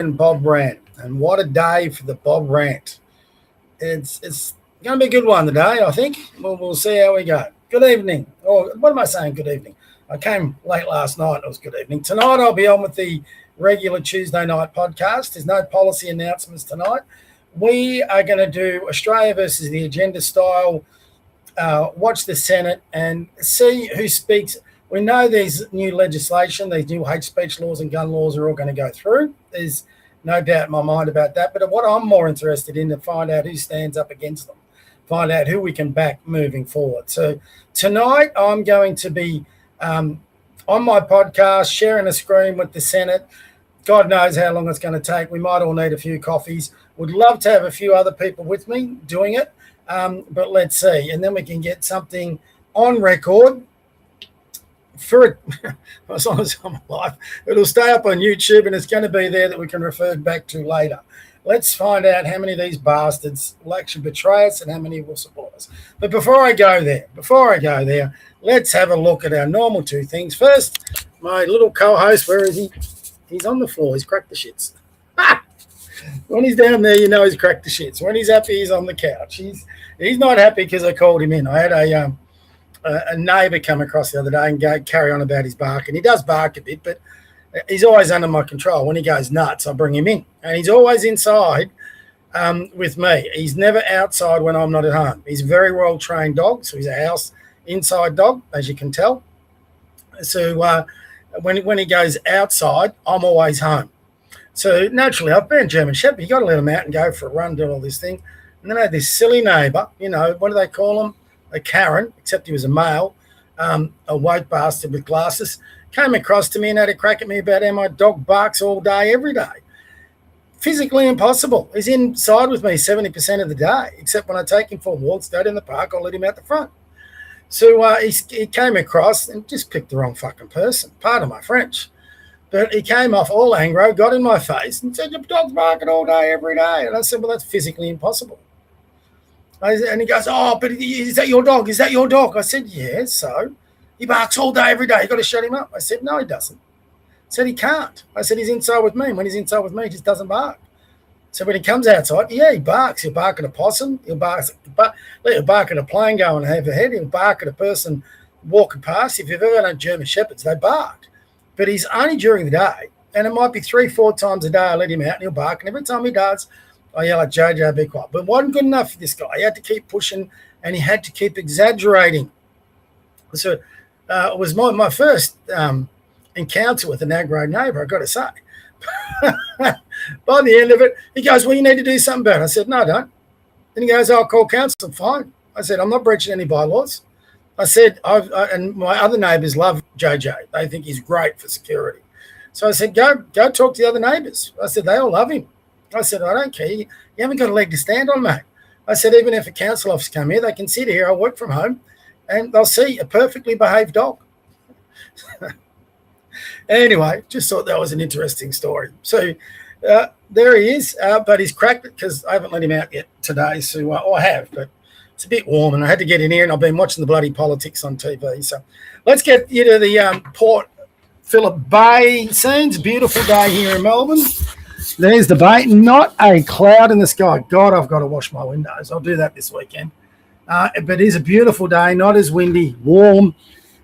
and Bob Rant, and what a day for the Bob Rant. It's going to be a good one today, I think. We'll see how we go. Good evening. Or what am I saying? Good evening. I came late last night. It was good evening. Tonight I'll be on with the regular Tuesday night podcast. There's no policy announcements tonight. We are going to do Australia versus the agenda style. Watch the Senate and see who speaks. We know there's new legislation, these new hate speech laws and gun laws are all going to go through. There's no doubt in my mind about that. But what I'm more interested in to find out who stands up against them, find out who we can back moving forward. So tonight I'm going to be on my podcast, sharing a screen with the Senate. God knows how long it's going to take. We might all need a few coffees. Would love to have a few other people with me doing it, but let's see. And then we can get something on record for as long as I'm alive. It'll stay up on YouTube and it's going to be there that we can refer back to later. Let's find out how many of these bastards will actually betray us and how many will support us. But before I go there, let's have a look at our normal two things. First, my little co-host, where is he? He's on the floor. He's cracked the shits. When he's down there, you know he's cracked the shits. When he's happy, he's on the couch. He's not happy because I called him in. I had a neighbour come across the other day and go carry on about his bark, and he does bark a bit, but he's always under my control. When he goes nuts, I bring him in, and he's always inside with me. He's never outside when I'm not at home. He's a very well-trained dog, so he's a house inside dog, as you can tell. So when he goes outside, I'm always home. So naturally, I've been German Shepherd. You got to let him out and go for a run, do all this thing. And then I had this silly neighbour, what do they call him? A Karen, except he was a male, a white bastard with glasses, came across to me and had a crack at me about how my dog barks all day, every day. Physically impossible. He's inside with me 70% of the day, except when I take him for walks out in the park, I'll let him out the front. So he came across and just picked the wrong fucking person, pardon my French. But he came off all angry, got in my face and said, your dog's barking all day, every day. And I said, well, that's physically impossible. And he goes, oh, but is that your dog? Is that your dog? I said, yeah, so he barks all day, every day. You got to shut him up. I said, no, he doesn't. I said, he can't. I said, he's inside with me. And when he's inside with me, he just doesn't bark. So when he comes outside, yeah, he barks. He'll bark at a possum. He'll bark at a plane going overhead. He'll bark at a person walking past. If you've ever done German Shepherds, they bark. But he's only during the day. And it might be 3-4 times a day I let him out and he'll bark. And every time he does, I yell at Jojo, be quiet. But it wasn't good enough for this guy. He had to keep pushing and he had to keep exaggerating. So it was my first encounter with an aggro neighbour, I've got to say. By the end of it, he goes, well, you need to do something about it. I said, no, I don't. Then he goes, I'll call council. Fine. I said, I'm not breaching any bylaws. I said, and my other neighbours love Jojo. They think he's great for security. So I said, go talk to the other neighbours. I said, they all love him. I said, I don't care. You haven't got a leg to stand on, mate. I said, even if a council officer come here, they can sit here. I work from home, and they'll see a perfectly behaved dog. Anyway, just thought that was an interesting story. So there he is, but he's cracked it because I haven't let him out yet today. So I have, but it's a bit warm, and I had to get in here, and I've been watching the bloody politics on TV. So let's get you to the Port Phillip Bay scenes. Beautiful day here in Melbourne. There's the bay. Not a cloud in the sky. God, I've got to wash my windows. I'll do that this weekend. But it is a beautiful day, not as windy, warm.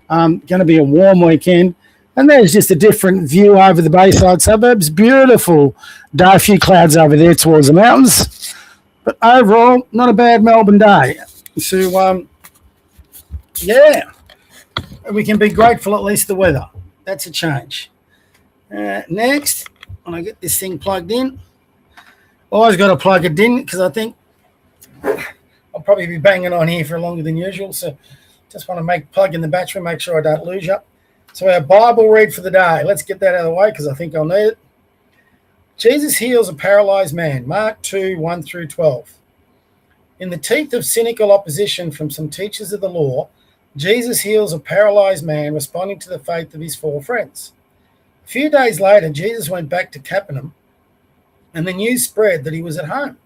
Going to be a warm weekend. And there's just a different view over the Bayside suburbs. Beautiful day. A few clouds over there towards the mountains. But overall, not a bad Melbourne day. So, yeah, we can be grateful at least the weather. That's a change. Next, when I get this thing plugged in, always got to plug it in because I think I'll probably be banging on here for longer than usual. So just want to plug in the battery, make sure I don't lose you. So our Bible read for the day. Let's get that out of the way because I think I'll need it. Jesus heals a paralyzed man. Mark 2, 1 through 12. In the teeth of cynical opposition from some teachers of the law, Jesus heals a paralyzed man responding to the faith of his 4 friends. A few days later, Jesus went back to Capernaum, and the news spread that he was at home.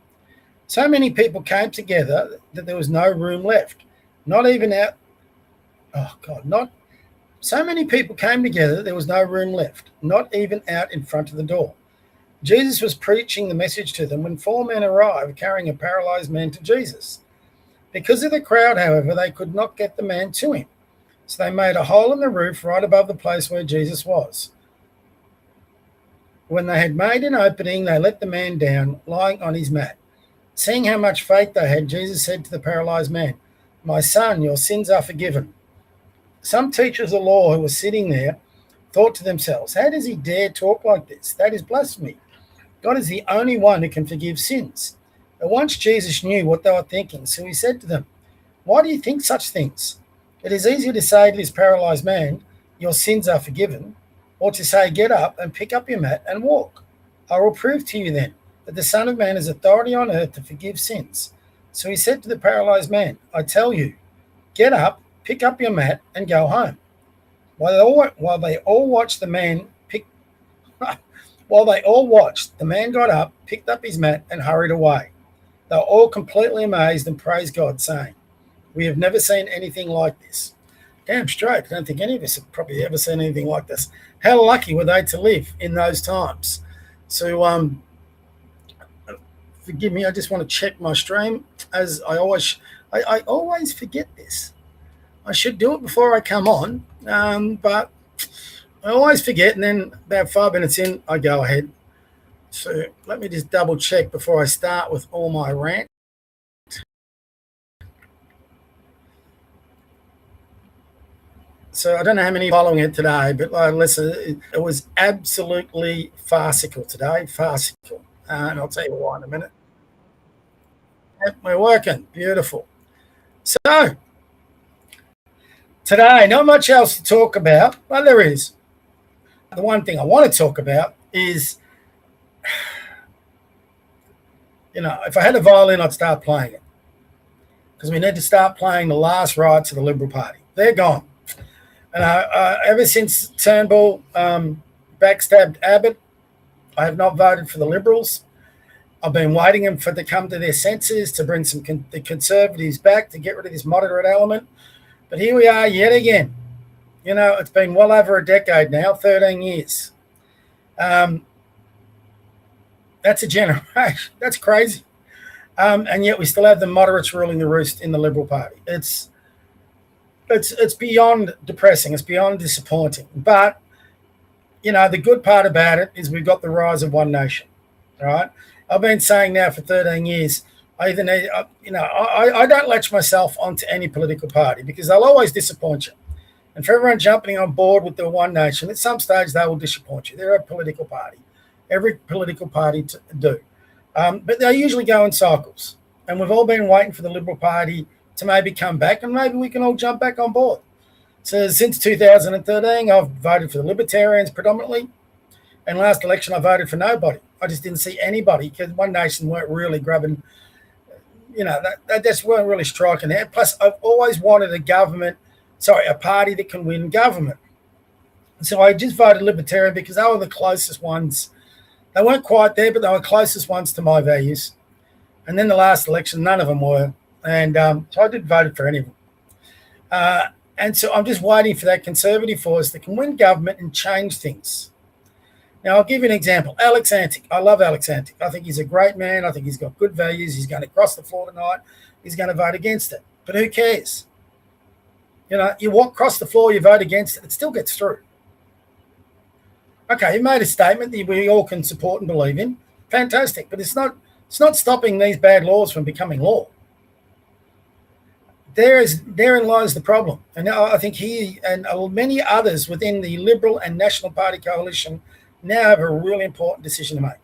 So many people came together that there was no room left. So many people came together that there was no room left, not even out in front of the door. Jesus was preaching the message to them when 4 men arrived carrying a paralyzed man to Jesus. Because of the crowd, however, they could not get the man to him. So they made a hole in the roof right above the place where Jesus was. When they had made an opening, they let the man down, lying on his mat. Seeing how much faith they had, Jesus said to the paralyzed man, "My son, your sins are forgiven." Some teachers of law who were sitting there thought to themselves, "How does he dare talk like this? That is blasphemy. God is the only one who can forgive sins." But once Jesus knew what they were thinking, so he said to them, "Why do you think such things? It is easier to say to this paralyzed man, 'Your sins are forgiven,' or to say, 'Get up and pick up your mat and walk.' I will prove to you then that the Son of Man has authority on earth to forgive sins." So he said to the paralyzed man, "I tell you, get up, pick up your mat, and go home." While they all watched, the man got up, picked up his mat, and hurried away. They were all completely amazed and praised God, saying, "We have never seen anything like this." Damn straight. I don't think any of us have probably ever seen anything like this. How lucky were they to live in those times? So, forgive me, I just want to check my stream, as I always forget this. I should do it before I come on, but I always forget, and then about 5 minutes in, I go ahead. So let me just double check before I start with all my rant. So I don't know how many are following it today, but listen, it was absolutely farcical today, farcical. And I'll tell you why in a minute. Yep, we're working, beautiful. So today, not much else to talk about, but there is. The one thing I want to talk about is, if I had a violin, I'd start playing it, because we need to start playing the last rights of the Liberal Party. They're gone. And ever since Turnbull backstabbed Abbott, I have not voted for the Liberals. I've been waiting for them to come to their senses, to bring the Conservatives back, to get rid of this moderate element. But here we are yet again. It's been well over a decade now, 13 years. That's a generation. That's crazy. And yet we still have the moderates ruling the roost in the Liberal Party. It's beyond depressing. It's beyond disappointing. But, the good part about it is we've got the rise of One Nation, right? I've been saying now for 13 years, I don't latch myself onto any political party, because they'll always disappoint you. And for everyone jumping on board with the One Nation, at some stage they will disappoint you. They're a political party. Every political party do. But they usually go in cycles. And we've all been waiting for the Liberal Party to maybe come back, and maybe we can all jump back on board. So since 2013, I've voted for the Libertarians predominantly. And last election, I voted for nobody. I just didn't see anybody, because One Nation weren't really grabbing, they just weren't really striking there. Plus, I've always wanted a party that can win government. So I just voted Libertarian because they were the closest ones. They weren't quite there, but they were closest ones to my values. And then the last election, none of them were. And so I didn't vote for any of them. And so I'm just waiting for that Conservative force that can win government and change things. Now, I'll give you an example. Alex Antic. I love Alex Antic. I think he's a great man. I think he's got good values. He's going to cross the floor tonight. He's going to vote against it. But who cares? You walk across the floor, you vote against it, it still gets through. Okay, he made a statement that we all can support and believe in. Fantastic. But it's not stopping these bad laws from becoming law. Therein lies the problem. And I think he and many others within the Liberal and National Party coalition now have a really important decision to make.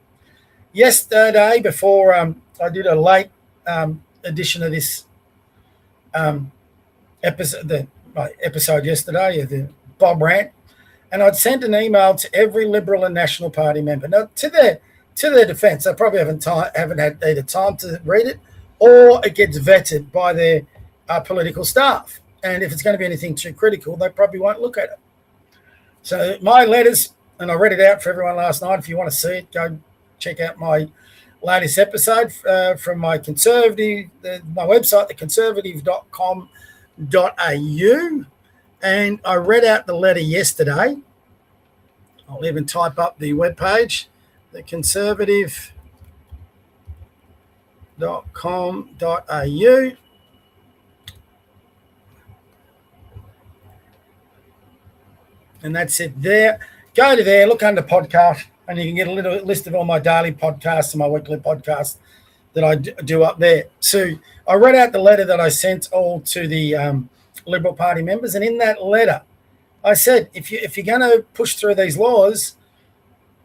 Yesterday, before I did a late edition of this episode yesterday, the Bob Rant, and I'd sent an email to every Liberal and National Party member. Now, to their defence, they probably haven't had either time to read it, or it gets vetted by their political staff. And if it's going to be anything too critical, they probably won't look at it. So my letters, and I read it out for everyone last night. If you want to see it, go check out my latest episode from my website, theconservative.com.au. And I read out the letter yesterday. I'll even type up the webpage, theconservative.com.au. And that's it there. Go to there, look under podcast, and you can get a little list of all my daily podcasts and my weekly podcasts that I do up there. So I read out the letter that I sent all to the Liberal Party members, and in that letter, I said, if you're going to push through these laws,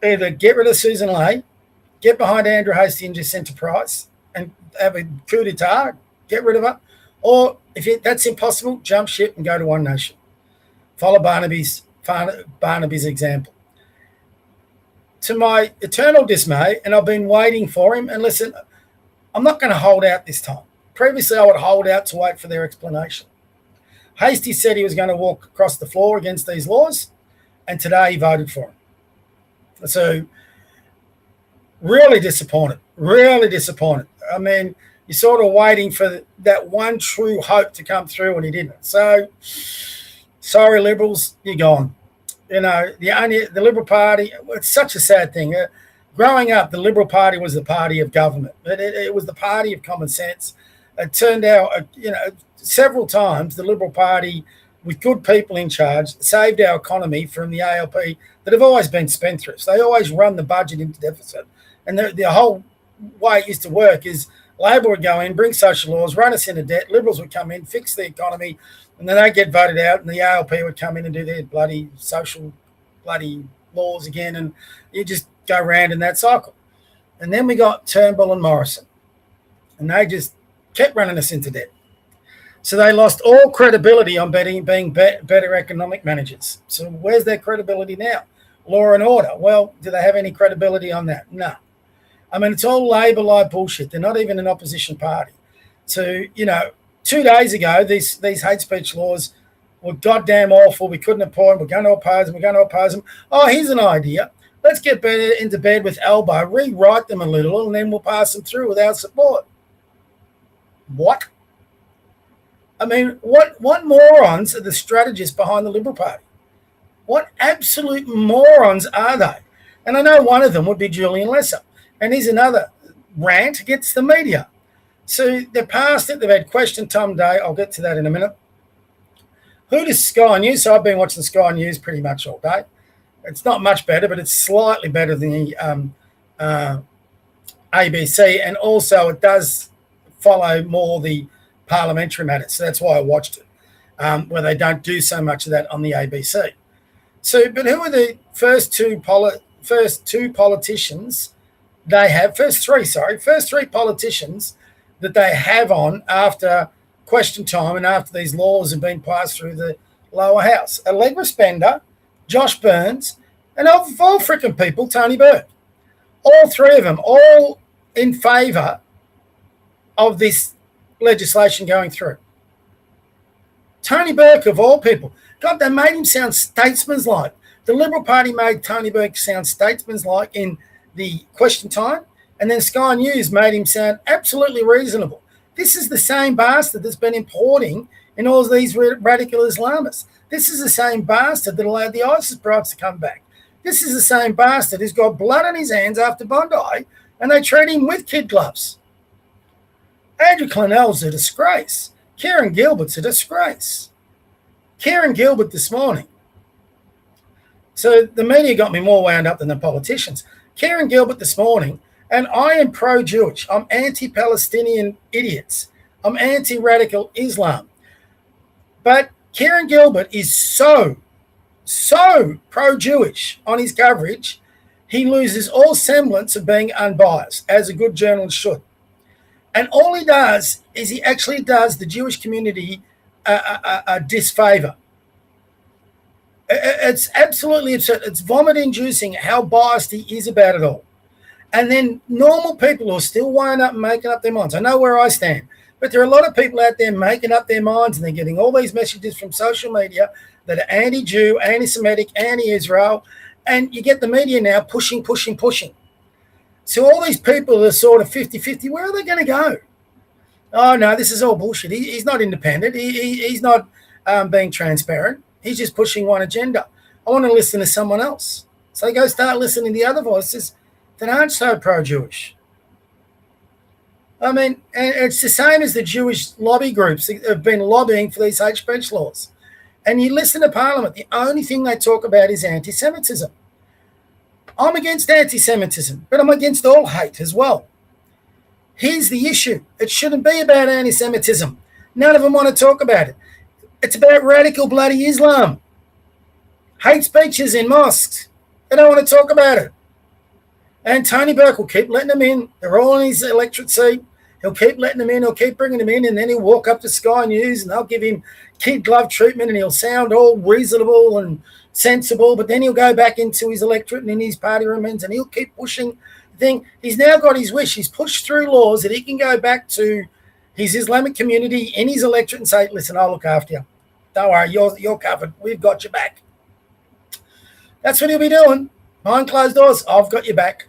either get rid of Susan Ley, get behind Andrew Hastie and Jacinta Price, and have a coup d'etat, get rid of her, or if that's impossible, jump ship and go to One Nation. Follow Barnaby's example. To my eternal dismay, and I've been waiting for him, and listen, I'm not going to hold out this time. Previously, I would hold out to wait for their explanation. Hastie said he was going to walk across the floor against these laws, and today he voted for them. So, really disappointed. I mean, you're sort of waiting for that one true hope to come through, and he didn't. So, sorry, Liberals, you're gone. You know, the Liberal Party, it's such a sad thing. Growing up, the Liberal Party was the party of government. It was the party of common sense. It turned out, several times the Liberal Party, with good people in charge, saved our economy from the ALP that have always been spendthrifts. They always run the budget into deficit. And the whole way it used to work is Labor would go in, bring social laws, run us into debt, Liberals would come in, fix the economy, and then they'd get voted out, and the ALP would come in and do their bloody social laws again, and you just go round in that cycle. And then we got Turnbull and Morrison, and they just kept running us into debt. So they lost all credibility on being better economic managers. So where's their credibility now? Law and order. Well, do they have any credibility on that? No. I mean, it's all Labor-like bullshit. They're not even an opposition party. So, 2 days ago, these hate speech laws were goddamn awful. We couldn't appoint them. We're going to oppose them. Oh, here's an idea. Let's get into bed with Albo, rewrite them a little, and then we'll pass them through without support. What? I mean, what morons are the strategists behind the Liberal Party? What absolute morons are they? And I know one of them would be Julian Lesser. And he's another rant against the media. So they're past it. They've had question time day. I'll get to that in a minute. Who does Sky News? So I've been watching Sky News pretty much all day. It's not much better, but it's slightly better than the ABC. And also it does follow more the parliamentary matters. So that's why I watched it, where they don't do so much of that on the ABC. So, but who are the first three politicians that they have on after question time and after these laws have been passed through the lower house? Allegra Spender, Josh Burns, and of all freaking people, Tony Burke. All three of them, all in favour of this legislation going through. Tony Burke, of all people. God, they made him sound statesmanlike. The Liberal Party made Tony Burke sound statesmanlike in the question time, and then Sky News made him sound absolutely reasonable. This is the same bastard that's been importing in all these radical Islamists. This is the same bastard that allowed the ISIS bribes to come back. This is the same bastard who's got blood on his hands after Bondi, and they treat him with kid gloves. Andrew Clennell's a disgrace. Kieran Gilbert's a disgrace. Kieran Gilbert this morning. So the media got me more wound up than the politicians. Kieran Gilbert this morning, and I am pro-Jewish. I'm anti-Palestinian idiots. I'm anti-radical Islam. But Kieran Gilbert is so pro-Jewish on his coverage, he loses all semblance of being unbiased, as a good journalist should. And all he does is he actually does the Jewish community a disfavor. It's absolutely absurd. It's vomit-inducing how biased he is about it all. And then normal people who are still wound up and making up their minds. I know where I stand, but there are a lot of people out there making up their minds, and they're getting all these messages from social media that are anti-Jew, anti-Semitic, anti-Israel, and you get the media now pushing. So all these people are sort of 50-50. Where are they going to go? Oh, no, this is all bullshit. He's not independent. He's not being transparent. He's just pushing one agenda. I want to listen to someone else. So they go start listening to the other voices that aren't so pro-Jewish. I mean, and it's the same as the Jewish lobby groups that have been lobbying for these hate speech laws. And you listen to Parliament, the only thing they talk about is anti-Semitism. I'm against anti-Semitism, but I'm against all hate as well. Here's the issue. It shouldn't be about anti-Semitism. None of them want to talk about it. It's about radical bloody Islam. Hate speeches in mosques. They don't want to talk about it. And Tony Burke will keep letting them in. They're all in his electorate seat. He'll keep letting them in. He'll keep bringing them in. And then he'll walk up to Sky News and they'll give him kid glove treatment and he'll sound all reasonable and sensible. But then he'll go back into his electorate and in his party rooms and he'll keep pushing the thing. He's now got his wish. He's pushed through laws that he can go back to his Islamic community in his electorate and say, listen, I'll look after you. Don't worry, you're covered. We've got your back. That's what he'll be doing. Behind closed doors, I've got your back.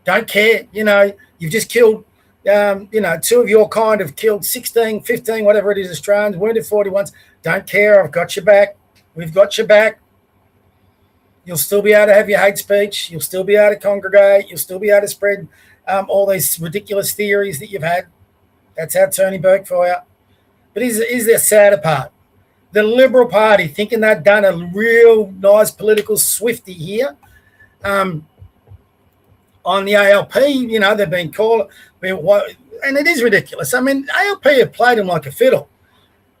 Don't care. You've just killed, two of your kind have killed 16, 15, whatever it is, Australians, wounded 41s. Don't care. I've got your back. We've got your back. You'll still be able to have your hate speech. You'll still be able to congregate. You'll still be able to spread all these ridiculous theories that you've had. That's how Tony Burke for you. But is the sadder part. The Liberal Party thinking they've done a real nice political swifty here. On the ALP, they've been called, and it is ridiculous. I mean, ALP have played them like a fiddle.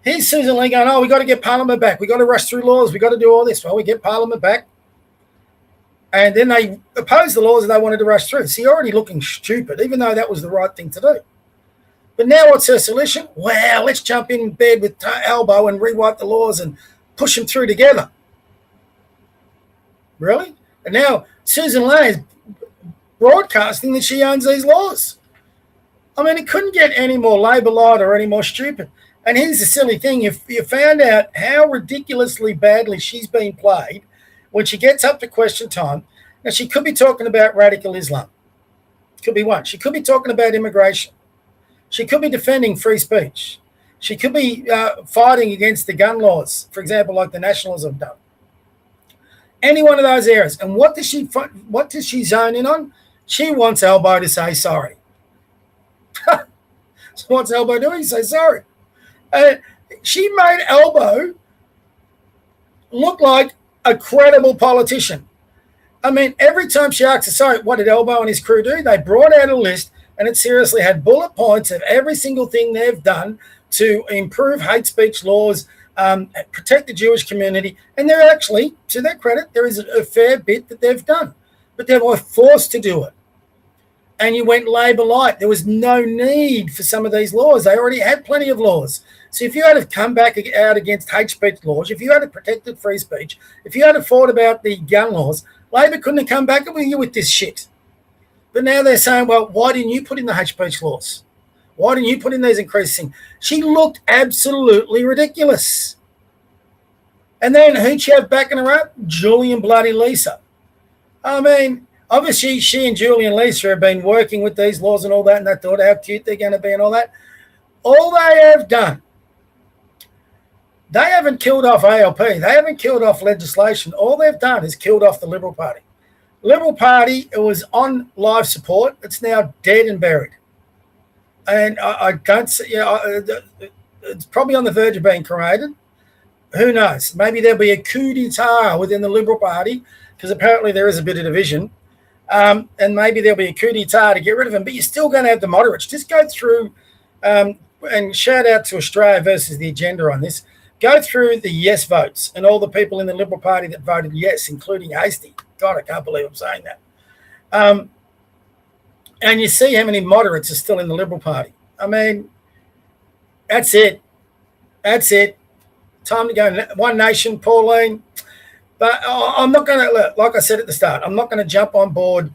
Here's Susan Lee going, we got to get Parliament back. We got to rush through laws. We got to do all this. Well, we get Parliament back. And then they opposed the laws that they wanted to rush through. So you're already looking stupid, even though that was the right thing to do. But now what's her solution? Well, let's jump in bed with elbow and rewrite the laws and push them through together. Really? And now Susan Lee is broadcasting that she owns these laws. I mean, it couldn't get any more Labor light or any more stupid. And here's the silly thing. If you found out how ridiculously badly she's been played when she gets up to question time, now she could be talking about radical Islam. Could be one. She could be talking about immigration. She could be defending free speech. She could be fighting against the gun laws, for example, like the Nationals have done. Any one of those areas. And what does she zone in on? She wants Elbow to say sorry. So what's Elbow doing? Say sorry. She made Elbow look like a credible politician. I mean, every time she asks, sorry, what did Elbow and his crew do? They brought out a list and it seriously had bullet points of every single thing they've done to improve hate speech laws, protect the Jewish community. And they're actually, to their credit, there is a fair bit that they've done. But they were forced to do it. And you went Labor light. There was no need for some of these laws. They already had plenty of laws. So if you had to come back out against hate speech laws, if you had to protect free speech, if you had to fought about the gun laws, Labor couldn't have come back with you with this shit. But now they're saying, well, why didn't you put in the hate speech laws? Why didn't you put in these increasing? She looked absolutely ridiculous. And then who'd she have backing her up? Julian bloody Lisa. I mean, obviously she and Julian Lisa have been working with these laws and all that, and they thought how cute they're going to be and all that. All they have done, they haven't killed off ALP. They haven't killed off legislation. All they've done is killed off the Liberal Party. Liberal Party, it was on life support. It's now dead and buried. And I don't see, it's probably on the verge of being created. Who knows? Maybe there'll be a coup d'etat within the Liberal Party, because apparently there is a bit of division. And maybe there'll be a coup d'etat to get rid of them. But you're still going to have the moderates. Just go through, and shout out to Australia versus the agenda on this. Go through the yes votes and all the people in the Liberal Party that voted yes, including Hasty. God, I can't believe I'm saying that. And you see how many moderates are still in the Liberal Party. I mean, that's it. That's it. Time to go. One Nation, Pauline. But I'm not going to, like I said at the start, I'm not going to jump on board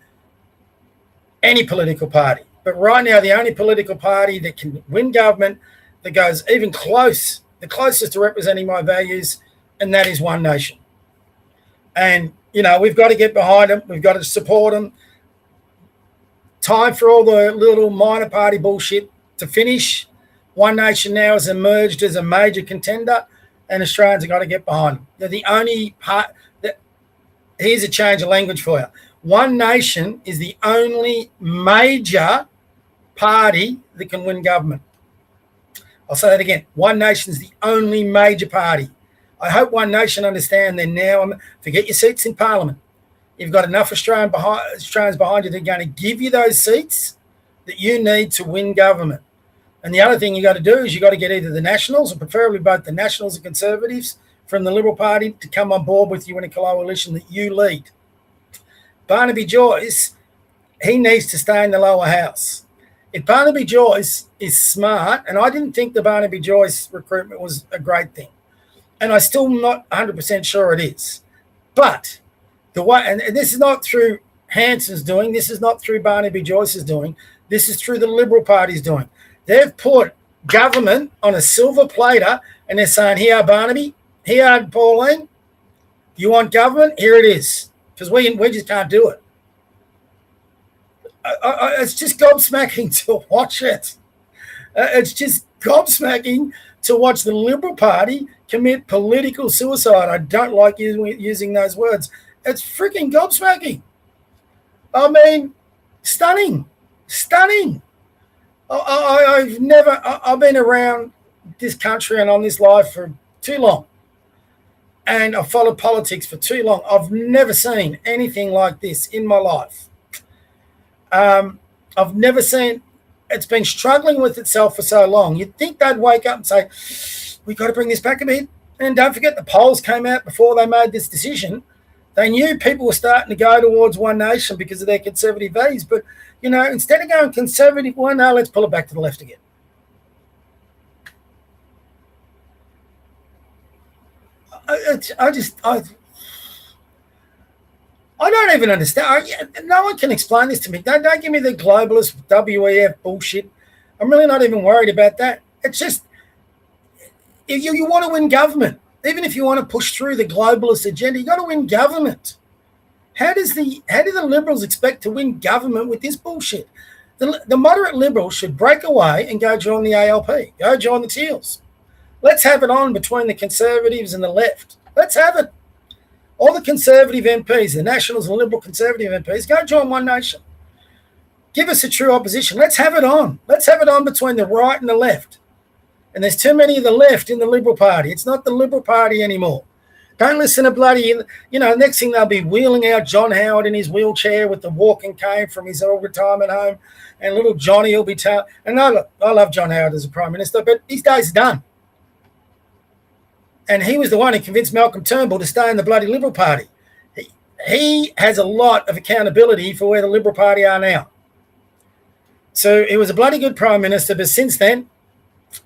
any political party. But right now, the only political party that can win government that goes even close, the closest to representing my values, and that is One Nation. And, we've got to get behind them. We've got to support them. Time for all the little minor party bullshit to finish. One Nation now has emerged as a major contender, and Australians have got to get behind them. They're the only part that, here's a change of language for you. One Nation is the only major party that can win government. I'll say that again. One Nation is the only major party. I hope One Nation understand they're now, forget your seats in Parliament. You've got enough Australians behind you that are going to give you those seats that you need to win government. And the other thing you got to do is you got to get either the Nationals, or preferably both the Nationals and Conservatives from the Liberal Party, to come on board with you in a coalition that you lead. Barnaby Joyce, he needs to stay in the lower house. If Barnaby Joyce is smart, and I didn't think the Barnaby Joyce recruitment was a great thing, and I'm still not 100% sure it is, but the way, and this is not through Hanson's doing, this is not through Barnaby Joyce's doing, this is through the Liberal Party's doing. They've put government on a silver platter, and they're saying, here, Barnaby, here, Pauline, you want government? Here it is, because we just can't do it. It's just gobsmacking to watch it. It's just gobsmacking to watch the Liberal Party commit political suicide. I don't like using those words. It's freaking gobsmacking. I mean, stunning. I've been around this country and on this life for too long. And I've followed politics for too long. I've never seen anything like this in my life. I've never seen, it's been struggling with itself for so long. You'd think they'd wake up and say, we've got to bring this back a bit. And don't forget, the polls came out before they made this decision. They knew people were starting to go towards One Nation because of their conservative values. But, you know, instead of going conservative, well, no, let's pull it back to the left again. I don't even understand. No one can explain this to me. Don't give me the globalist WEF bullshit. I'm really not even worried about that. It's just, if you want to win government, even if you want to push through the globalist agenda, you got to win government. How do the Liberals expect to win government with this bullshit? The moderate Liberals should break away and go join the ALP, go join the Teals. Let's have it on between the Conservatives and the left. Let's have it. All the Conservative MPs, the Nationals and Liberal Conservative MPs, go join One Nation. Give us a true opposition. Let's have it on. Let's have it on between the right and the left. And there's too many of the left in the Liberal Party. It's not the Liberal Party anymore. Don't listen to bloody, next thing they'll be wheeling out John Howard in his wheelchair with the walking cane from his old retirement home, and little Johnny will be and I love John Howard as a Prime Minister, but his days are done. And he was the one who convinced Malcolm Turnbull to stay in the bloody Liberal Party. He has a lot of accountability for where the Liberal Party are now. So he was a bloody good Prime Minister, but since then,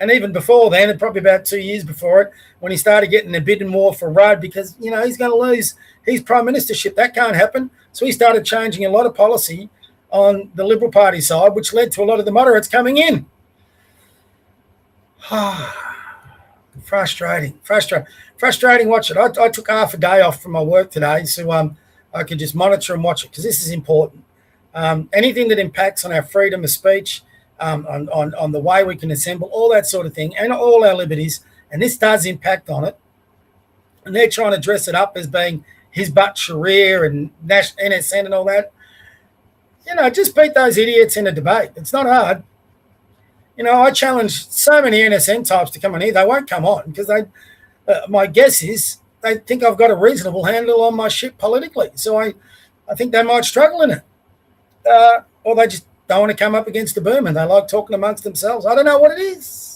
and even before then, and probably about 2 years before it, when he started getting a bidding war for Rudd because, he's going to lose his Prime Ministership. That can't happen. So he started changing a lot of policy on the Liberal Party side, which led to a lot of the moderates coming in. Frustrating watch it. I took half a day off from my work today so I could just monitor and watch it because this is important. Anything that impacts on our freedom of speech, on the way we can assemble, all that sort of thing, and all our liberties, and this does impact on it. And they're trying to dress it up as being his butt Sharia and NSN and all that. Just beat those idiots in a debate. It's not hard. I challenge so many NSN types to come on here. They won't come on because my guess is they think I've got a reasonable handle on my shit politically. So I think they might struggle in it. Or they just don't want to come up against the boom and they like talking amongst themselves. I don't know what it is.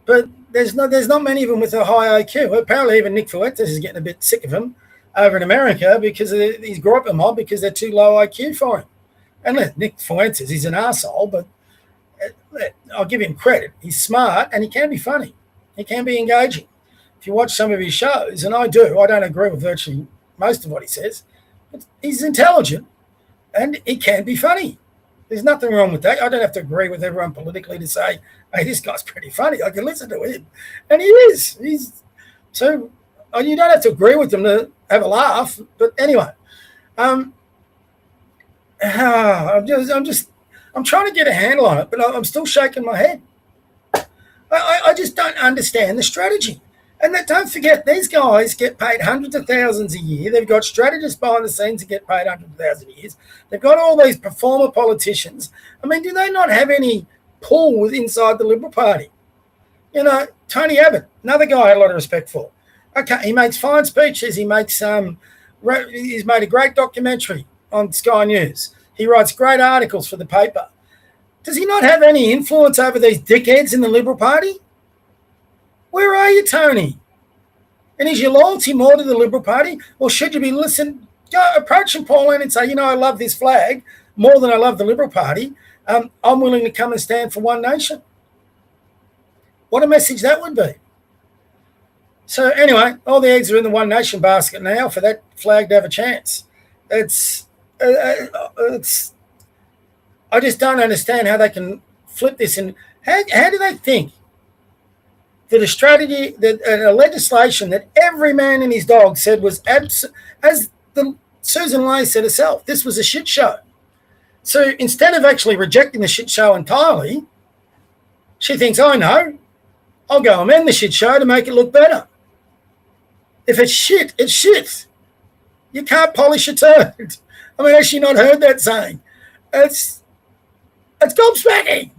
But there's not many of them with a high IQ. Apparently even Nick Fuentes is getting a bit sick of him over in America because he's grew up a mob because they're too low IQ for him. And Nick Fuentes, he's an arsehole, but I'll give him credit. He's smart and he can be funny. He can be engaging. If you watch some of his shows, and I don't agree with virtually most of what he says, but he's intelligent and he can be funny. There's nothing wrong with that. I don't have to agree with everyone politically to say, hey, this guy's pretty funny. I can listen to him. And he is. So you don't have to agree with him to have a laugh. But anyway, I'm trying to get a handle on it, but I'm still shaking my head. I just don't understand the strategy. And don't forget, these guys get paid hundreds of thousands a year. They've got strategists behind the scenes that get paid hundreds of thousands a year. They've got all these performer politicians. I mean, do they not have any pull inside the Liberal Party? You know, Tony Abbott, another guy I had a lot of respect for. Okay, he makes fine speeches. He's made a great documentary on Sky News. He writes great articles for the paper. Does he not have any influence over these dickheads in the Liberal Party? Where are you, Tony? And is your loyalty more to the Liberal Party? Or should you be listening? Go approach him, Pauline, and say, you know, I love this flag more than I love the Liberal Party. I'm willing to come and stand for One Nation. What a message that would be. So anyway, all the eggs are in the One Nation basket now for that flag to have a chance. It's I just don't understand how they can flip this. And how do they think that a strategy, that a legislation that every man and his dog said was as Susan Ley said herself, this was a shit show. So instead of actually rejecting the shit show entirely, she thinks, I know, I'll go amend the shit show to make it look better. If it's shit, it's shit. You can't polish a turd. I mean, has she not heard that saying? It's gobsmacking.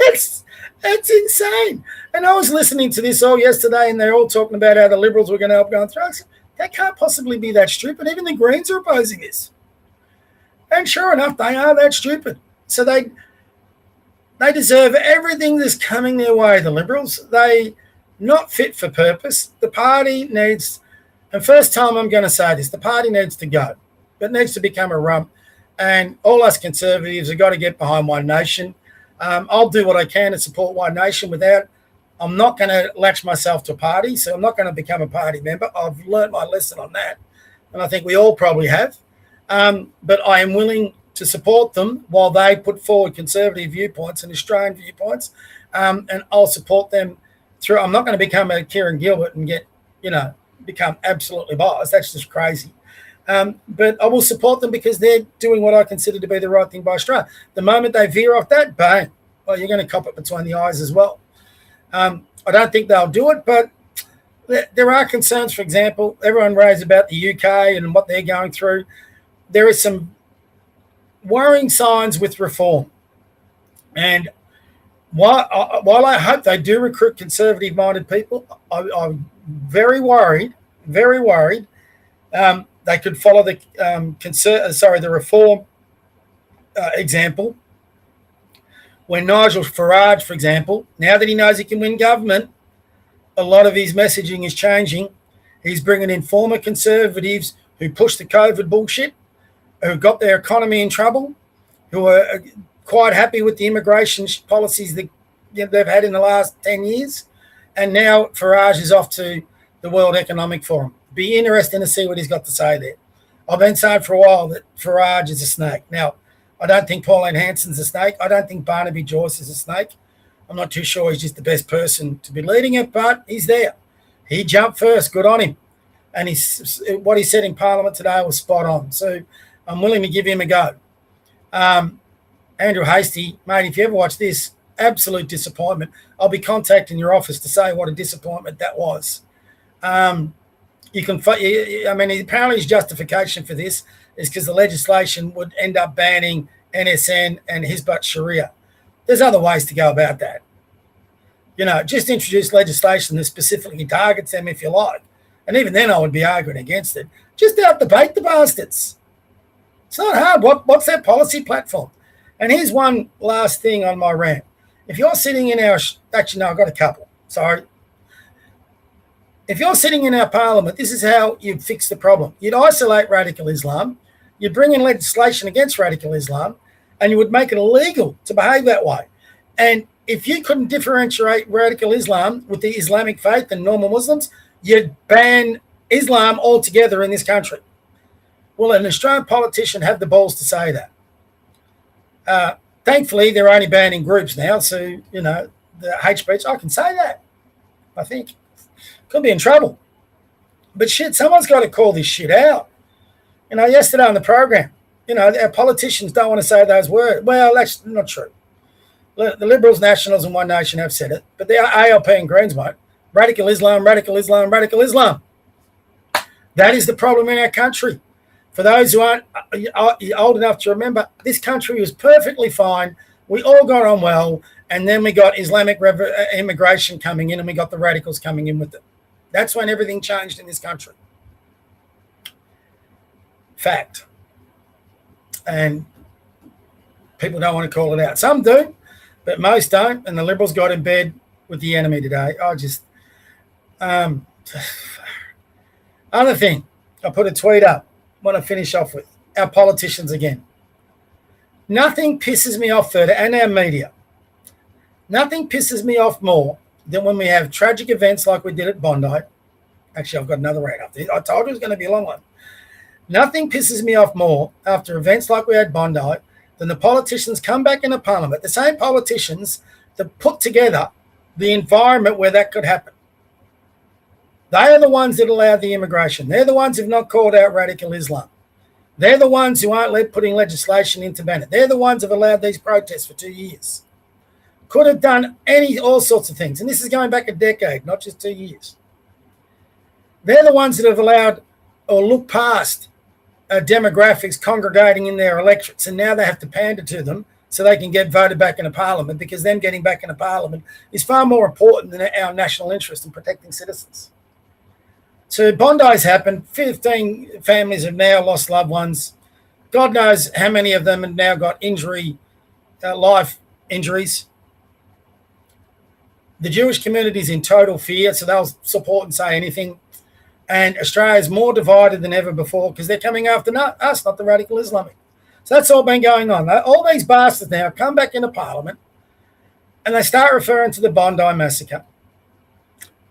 It's insane. And I was listening to this all yesterday, and they're all talking about how the Liberals were going to help going through. I said, that can't possibly be that stupid. Even the Greens are opposing this. And sure enough, they are that stupid. So they deserve everything that's coming their way, the Liberals. They not fit for purpose. The party needs, and first time I'm going to say this, the party needs to go. It needs to become a rump. And all us Conservatives have got to get behind One Nation. I'll do what I can to support One Nation I'm not going to latch myself to a party, so I'm not going to become a party member. I've learned my lesson on that, and I think we all probably have. But I am willing to support them while they put forward conservative viewpoints and Australian viewpoints, and I'll support them through. I'm not going to become a Kieran Gilbert and become absolutely biased. That's just crazy. But I will support them because they're doing what I consider to be the right thing by Australia. The moment they veer off that, bang, well, you're going to cop it between the eyes as well. I don't think they'll do it, but there are concerns. For example, everyone raised about the UK and what they're going through. There are some worrying signs with reform. And while I hope they do recruit conservative-minded people, I'm very worried. They could follow the reform example. When Nigel Farage, for example, now that he knows he can win government, a lot of his messaging is changing. He's bringing in former Conservatives who pushed the COVID bullshit, who got their economy in trouble, who are quite happy with the immigration policies that they've had in the last 10 years. And now Farage is off to the World Economic Forum. Be interesting to see what he's got to say there. I've been saying for a while that Farage is a snake. Now, I don't think Pauline Hanson's a snake. I don't think Barnaby Joyce is a snake. I'm not too sure he's just the best person to be leading it, but he's there. He jumped first. Good on him. And what he said in Parliament today was spot on. So I'm willing to give him a go. Andrew Hastie, mate, if you ever watch this, absolute disappointment. I'll be contacting your office to say what a disappointment that was. Apparently his justification for this is because the legislation would end up banning NSN and Hizbut Sharia. There's other ways to go about that. Just introduce legislation that specifically targets them if you like. And even then I would be arguing against it. Just out-debate the bastards. It's not hard. What's their policy platform? And here's one last thing on my rant. If you're sitting in actually, no, I've got a couple. Sorry. If you're sitting in our parliament, this is how you'd fix the problem. You'd isolate radical Islam. You'd bring in legislation against radical Islam, and you would make it illegal to behave that way. And if you couldn't differentiate radical Islam with the Islamic faith and normal Muslims, you'd ban Islam altogether in this country. Will an Australian politician have the balls to say that? Thankfully, they're only banning groups now, so, the hate speech, I can say that, I think. Could be in trouble. But shit, someone's got to call this shit out. Yesterday on the program, our politicians don't want to say those words. Well, that's not true. The Liberals, Nationals and One Nation have said it, but the ALP and Greens won't. Radical Islam, radical Islam, radical Islam. That is the problem in our country. For those who aren't old enough to remember, this country was perfectly fine. We all got on well, and then we got Islamic immigration coming in, and we got the radicals coming in with it. That's when everything changed in this country. Fact. And people don't want to call it out. Some do, but most don't, and the Liberals got in bed with the enemy today. Other thing, I put a tweet up. Want to finish off with our politicians again. Nothing pisses me off further, and our media. Nothing pisses me off more than when we have tragic events like we did at Bondi. Actually, I've got another rant up there. I told you it was going to be a long one. Nothing pisses me off more after events like we had Bondi than the politicians come back into Parliament, the same politicians that put together the environment where that could happen. They are the ones that allowed the immigration. They're the ones who've not called out radical Islam. They're the ones who aren't putting legislation into ban it. They're the ones who've allowed these protests for 2 years. Could have done all sorts of things. And this is going back a decade, not just 2 years. They're the ones that have allowed or looked past demographics congregating in their electorates, and now they have to pander to them so they can get voted back into Parliament, because them getting back into Parliament is far more important than our national interest in protecting citizens. So Bondi's happened. 15 families have now lost loved ones. God knows how many of them have now got life injuries. The Jewish community is in total fear, so they'll support and say anything. And Australia is more divided than ever before because they're coming after us, not the radical Islamic. So that's all been going on. All these bastards now come back into Parliament and they start referring to the Bondi massacre.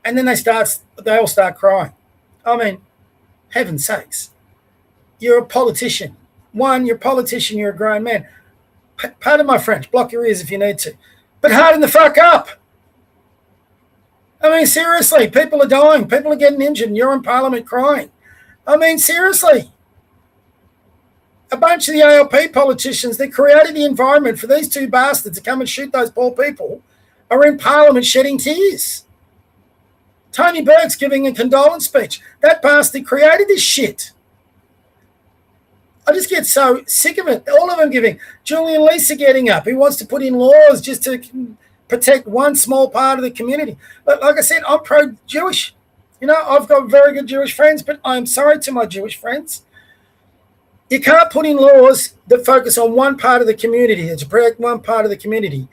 And then they all start crying. I mean, heaven's sakes, you're a politician. You're a politician, you're a grown man. Pardon my French, block your ears if you need to. But harden the fuck up. I mean, seriously, people are dying. People are getting injured, and you're in Parliament crying. I mean, seriously. A bunch of the ALP politicians that created the environment for these two bastards to come and shoot those poor people are in Parliament shedding tears. Tony Burke's giving a condolence speech. That bastard created this shit. I just get so sick of it. All of them giving. Julian Leeser getting up. He wants to put in laws just to protect one small part of the community. But like I said, I'm pro-Jewish. You know, I've got very good Jewish friends, but I'm sorry to my Jewish friends. You can't put in laws that focus on one part of the community, to protect one part of the community.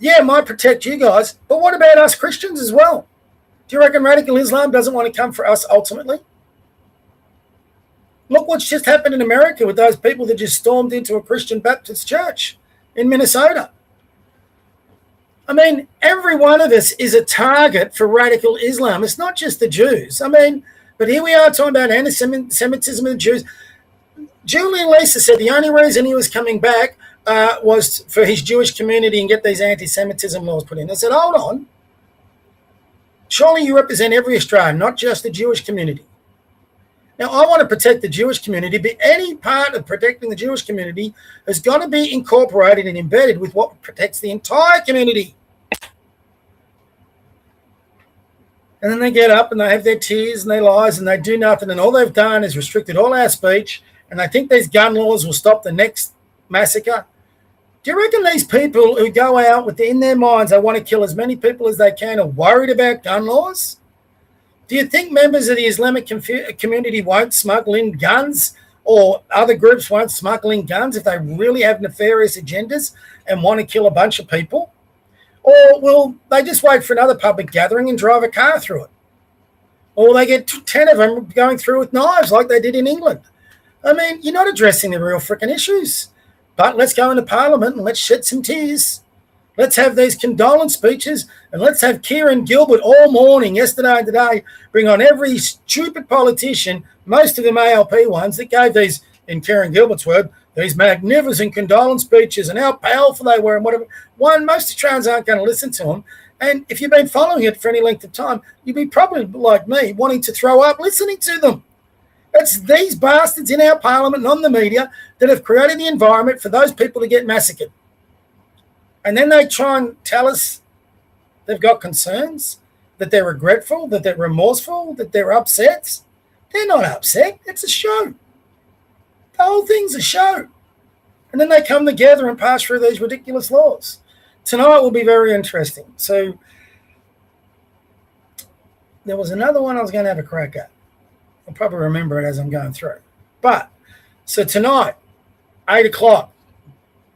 Yeah, it might protect you guys, but what about us Christians as well? Do you reckon radical Islam doesn't want to come for us ultimately? Look what's just happened in America with those people that just stormed into a Christian Baptist church in Minnesota. I mean, every one of us is a target for radical Islam. It's not just the Jews. I mean, but here we are talking about anti-Semitism of the Jews. Julian Leeser said the only reason he was coming back was for his Jewish community and get these anti-Semitism laws put in. I said, hold on. Surely you represent every Australian, not just the Jewish community. Now, I want to protect the Jewish community, but any part of protecting the Jewish community has got to be incorporated and embedded with what protects the entire community. And then they get up and they have their tears and their lies and they do nothing, and all they've done is restricted all our speech, and they think these gun laws will stop the next massacre. Do you reckon these people who go out in their minds, they want to kill as many people as they can, are worried about gun laws? Do you think members of the Islamic community won't smuggle in guns, or other groups won't smuggle in guns if they really have nefarious agendas and want to kill a bunch of people? Or will they just wait for another public gathering and drive a car through it? Or will they get 10 of them going through with knives like they did in England? I mean, you're not addressing the real freaking issues. But let's go into Parliament and let's shed some tears. Let's have these condolence speeches, and let's have Kieran Gilbert all morning, yesterday and today, bring on every stupid politician, most of them ALP ones, that gave these, in Kieran Gilbert's word, these magnificent condolence speeches and how powerful they were and whatever. One, most Australians aren't going to listen to them. And if you've been following it for any length of time, you'd be probably like me, wanting to throw up listening to them. It's these bastards in our Parliament and on the media that have created the environment for those people to get massacred. And then they try and tell us they've got concerns. that they're regretful, that they're remorseful, that they're upset. They're not upset. It's a show. The whole thing's a show. And then they come together and pass through these ridiculous laws. Tonight will be very interesting. So there was another one I was going to have a crack at. I'll probably remember it as I'm going through. But so tonight, 8 o'clock,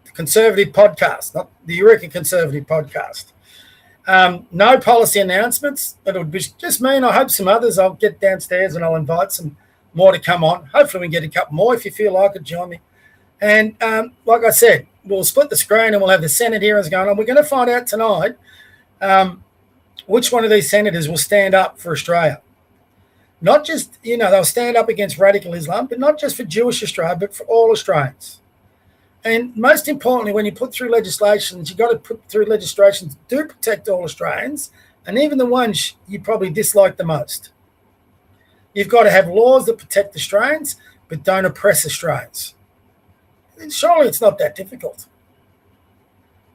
the Conservative podcast, not the Eureka Conservative podcast. No policy announcements. It'll be just me, and I hope some others. I'll get downstairs and I'll invite some more to come on. Hopefully we can get a couple more. If you feel like it, join me. And like I said, we'll split the screen and we'll have the Senate hearings going on. We're going to find out tonight which one of these senators will stand up for Australia. Not just, they'll stand up against radical Islam, but not just for Jewish Australia, but for all Australians. And most importantly, when you put through legislations, you've got to put through legislations that do protect all Australians, and even the ones you probably dislike the most. You've got to have laws that protect Australians, but don't oppress Australians. And surely it's not that difficult.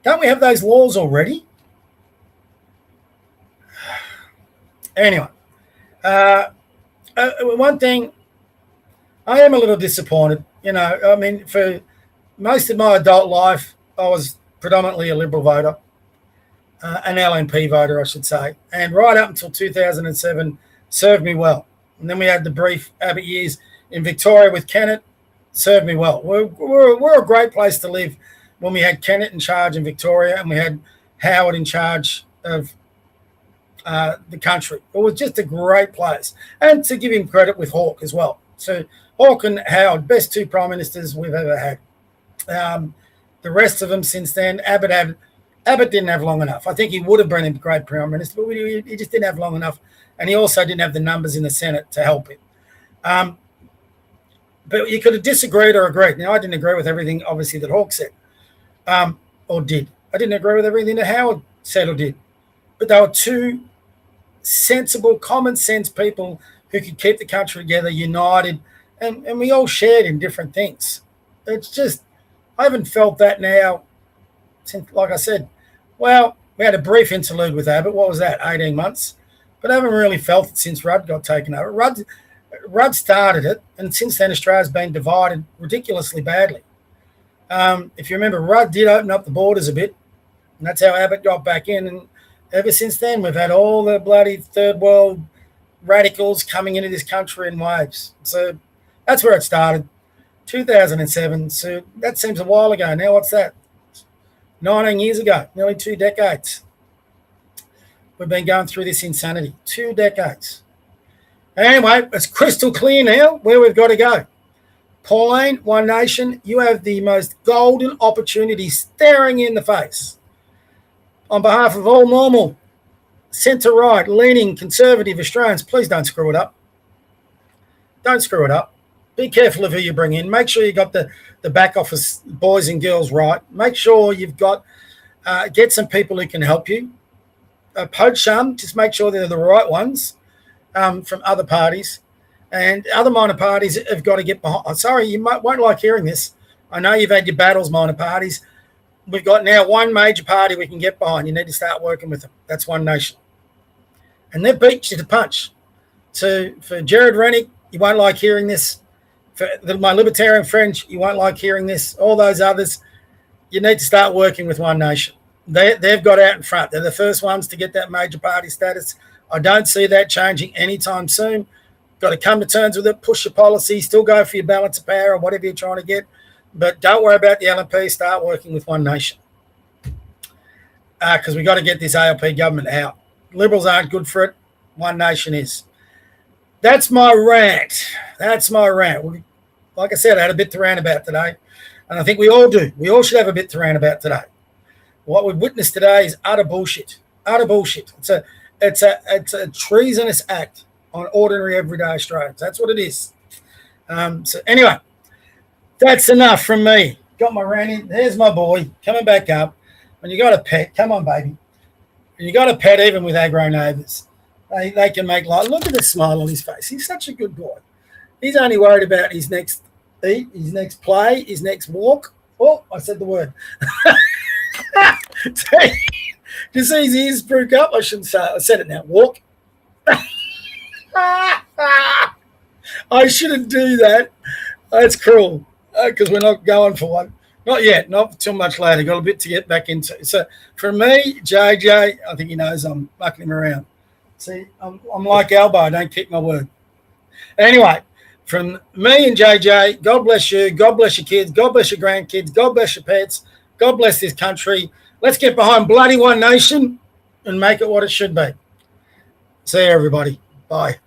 Don't we have those laws already? Anyway, one thing, I am a little disappointed. For most of my adult life, I was predominantly a Liberal voter, an LNP voter, I should say. And right up until 2007, served me well. And then we had the brief Abbott years in Victoria with Kennett, served me well. We're a great place to live when we had Kennett in charge in Victoria and we had Howard in charge of the country. It was just a great place. And to give him credit with Hawke as well. So Hawke and Howard, best two prime ministers we've ever had. The rest of them since then, Abbott didn't have long enough. I think he would have been a great prime minister, but he just didn't have long enough. And he also didn't have the numbers in the Senate to help him. But you could have disagreed or agreed. Now, I didn't agree with everything, obviously, that Hawke said or did. I didn't agree with everything that Howard said or did. But they were two sensible, common sense people who could keep the country together, united, and we all shared in different things. It's just, I haven't felt that now since, like I said, well, we had a brief interlude with Abbott. What was that, 18 months? But I haven't really felt it since Rudd got taken over. Rudd started it, and since then Australia's been divided ridiculously badly. If you remember, Rudd did open up the borders a bit, and that's how Abbott got back in. And ever since then, we've had all the bloody third world radicals coming into this country in waves. So that's where it started, 2007. So that seems a while ago. Now what's that? 19 years ago, nearly 2 decades. We've been going through this insanity, 2 decades. Anyway, it's crystal clear now where we've got to go. Pauline, One Nation, you have the most golden opportunity staring you in the face. On behalf of all normal, centre-right, leaning, conservative Australians, please don't screw it up. Don't screw it up. Be careful of who you bring in. Make sure you got the back office boys and girls right. Make sure you've got, get some people who can help you. Poach some, just make sure they're the right ones from other parties. And other minor parties have got to get behind. Sorry, you won't like hearing this. I know you've had your battles, minor parties. We've got now one major party we can get behind. You need to start working with them. That's One Nation. And they've beat you to punch. So for Jared Rennick, you won't like hearing this. For my libertarian friends, you won't like hearing this. All those others, you need to start working with One Nation. They've got out in front. They're the first ones to get that major party status. I don't see that changing anytime soon. Got to come to terms with it, push your policy, still go for your balance of power or whatever you're trying to get. But don't worry about the LNP. Start working with One Nation. Because we've got to get this ALP government out. Liberals aren't good for it. One Nation is. That's my rant. That's my rant. Like I said, I had a bit to rant about today. And I think we all do. We all should have a bit to rant about today. What we've witnessed today is utter bullshit. Utter bullshit. It's a treasonous act on ordinary everyday Australians. That's what it is. So anyway, that's enough from me. Got my rant in. There's my boy coming back up. When you got a pet, come on, baby. And you got a pet even with aggro neighbours. They can make life. Look at the smile on his face. He's such a good boy. He's only worried about his next eat, his next play, his next walk. Oh, I said the word. you see his ears broke up? I shouldn't say it. I said it now. Walk. I shouldn't do that. That's cruel because we're not going for one. Not yet. Not too much later. Got a bit to get back into. So for me, JJ, I think he knows I'm mucking him around. See, I'm like Albo. I don't keep my word. Anyway, from me and JJ, God bless you. God bless your kids. God bless your grandkids. God bless your pets. God bless this country. Let's get behind bloody One Nation and make it what it should be. See you, everybody. Bye.